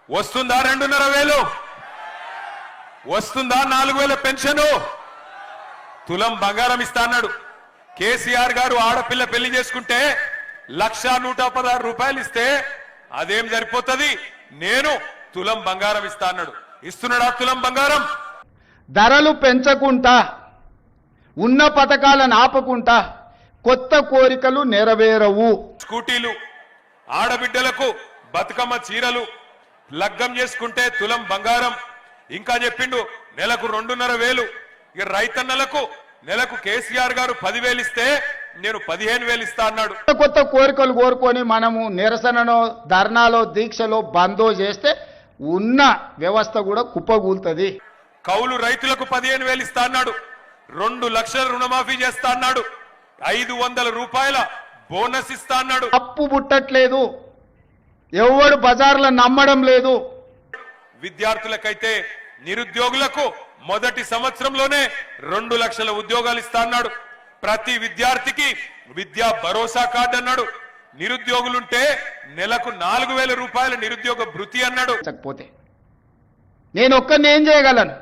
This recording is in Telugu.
వస్తుందా 2,500 వస్తుందా 4,000 పెన్షను తులం బంగారం ఇస్తా అన్నాడు కేసీఆర్ గారు ఆడపిల్ల పెళ్లి చేసుకుంటే 1,116 రూపాయలు ఇస్తే అదేం సరిపోతుంది నేను తులం బంగారం ఇస్తా అన్నాడు ఇస్తున్నాడా తులం బంగారం ధరలు పెంచకుండా ఉన్న పథకాలను ఆపకుండా కొత్త కోరికలు నెరవేరవు స్కూటీలు ఆడబిడ్డలకు బతుకమ్మ చీరలు లగ్గం చేసుకుంటే తులం బంగారం ఇంకా చెప్పిండు నెలకు 2,500 ఇక రైతన్నలకు నెలకు కేసీఆర్ గారు 10,000 ఇస్తే నేను 15,000 ఇస్తా అన్నాడు కొత్త కోరికలు కోరుకొని మనము నిరసనలో ధర్నాలో దీక్షలో బందో చేస్తే ఉన్న వ్యవస్థ కూడా కుప్పగూలుతుంది కౌలు రైతులకు 15,000 ఇస్తా అన్నాడు 2 లక్షల రుణమాఫీ చేస్తా అన్నాడు 500 రూపాయల బోనస్ ఇస్తా అన్నాడు అప్పు పుట్టట్లేదు ఎవడు బజార్లో నమ్మడం లేదు విద్యార్థులకైతే నిరుద్యోగులకు మొదటి సంవత్సరంలోనే 2 లక్షల ఉద్యోగాలు ఇస్తా అన్నాడు ప్రతి విద్యార్థికి విద్యా భరోసా కార్డు అన్నాడు నిరుద్యోగులుంటే నెలకు 4,000 రూపాయల నిరుద్యోగ భృతి అన్నాడు నేను ఒక్కరిని ఏం చేయగలను